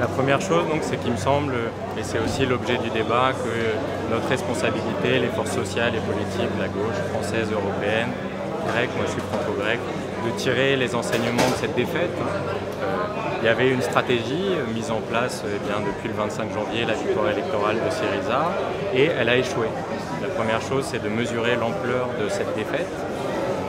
La première chose, c'est qu'il me semble, et c'est aussi l'objet du débat, que notre responsabilité, les forces sociales et politiques de la gauche française, européenne, grecque, moi je suis franco-grec, de tirer les enseignements de cette défaite. Il y avait une stratégie mise en place depuis le 25 janvier, la victoire électorale de Syriza, et elle a échoué. La première chose, c'est de mesurer l'ampleur de cette défaite,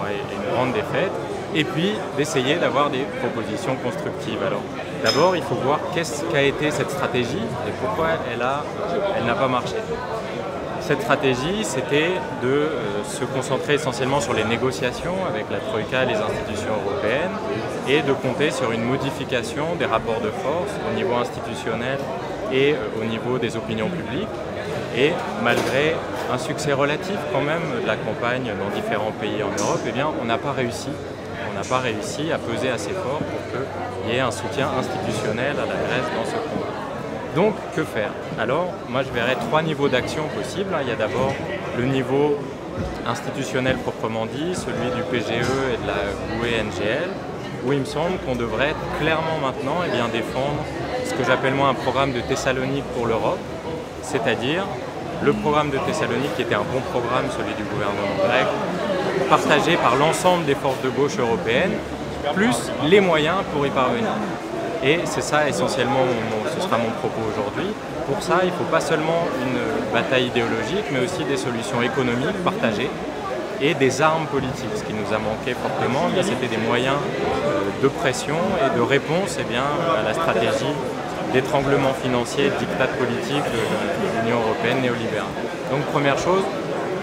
une grande défaite, et puis d'essayer d'avoir des propositions constructives. Alors, d'abord, il faut voir qu'est-ce qu'a été cette stratégie et pourquoi elle n'a pas marché. Cette stratégie, c'était de se concentrer essentiellement sur les négociations avec la Troïka et les institutions européennes et de compter sur une modification des rapports de force au niveau institutionnel et au niveau des opinions publiques. Et malgré un succès relatif quand même de la campagne dans différents pays en Europe, on n'a pas réussi. On n'a pas réussi à peser assez fort pour qu'il y ait un soutien institutionnel à la Grèce dans ce combat. Donc, que faire? Alors, moi je verrais trois niveaux d'action possibles. Il y a d'abord le niveau institutionnel proprement dit, celui du PGE et de la GUE-NGL, où il me semble qu'on devrait clairement maintenant défendre ce que j'appelle moi un programme de Thessalonique pour l'Europe, c'est-à-dire le programme de Thessalonique qui était un bon programme, celui du gouvernement grec, partagé par l'ensemble des forces de gauche européennes, plus les moyens pour y parvenir. Et c'est ça essentiellement, ce sera mon propos aujourd'hui. Pour ça, il ne faut pas seulement une bataille idéologique, mais aussi des solutions économiques partagées et des armes politiques. Ce qui nous a manqué fortement, c'était des moyens de pression et de réponse à la stratégie d'étranglement financier et de diktat politique de l'Union européenne néolibérale. Donc première chose,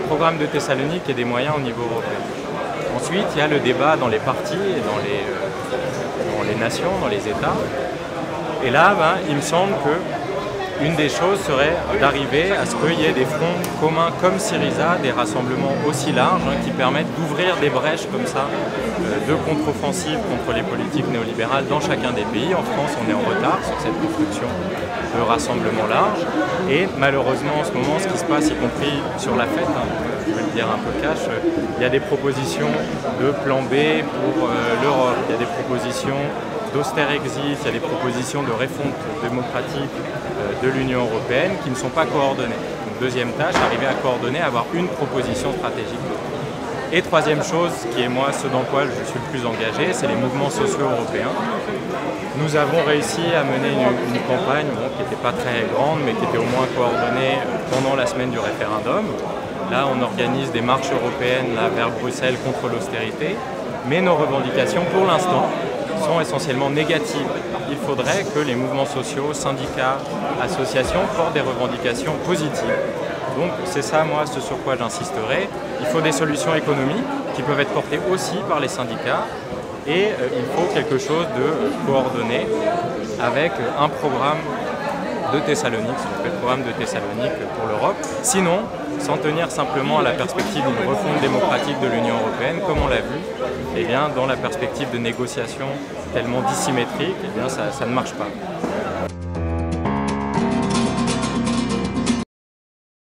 programme de Thessalonique et des moyens au niveau européen. Ensuite, il y a le débat dans les partis et dans les nations, dans les États. Et là, il me semble qu'une des choses serait d'arriver à ce qu'il y ait des fronts communs comme Syriza, des rassemblements aussi larges qui permettent d'ouvrir des brèches comme ça de contre-offensives contre les politiques néolibérales dans chacun des pays. En France, on est en retard sur cette construction de rassemblements larges. Et malheureusement, en ce moment, ce qui se passe, y compris sur la fête, je vais le dire un peu cash, il y a des propositions de plan B pour l'Europe, il y a des propositions d'austère-exit, il y a des propositions de refonte démocratique de l'Union européenne qui ne sont pas coordonnées. Donc deuxième tâche, arriver à coordonner, avoir une proposition stratégique. Et troisième chose, qui est moi ce dans quoi je suis le plus engagé, c'est les mouvements sociaux européens. Nous avons réussi à mener une campagne qui n'était pas très grande, mais qui était au moins coordonnée pendant la semaine du référendum. Là, on organise des marches européennes vers Bruxelles contre l'austérité, mais nos revendications, pour l'instant, sont essentiellement négatives. Il faudrait que les mouvements sociaux, syndicats, associations portent des revendications positives. Donc c'est ça, moi, ce sur quoi j'insisterai. Il faut des solutions économiques qui peuvent être portées aussi par les syndicats et il faut quelque chose de coordonné avec un programme de Thessalonique, le programme de Thessalonique pour l'Europe. Sinon, s'en tenir simplement à la perspective d'une refonte démocratique de l'Union européenne, comme on l'a vu, dans la perspective de négociations tellement dissymétriques, ça ne marche pas.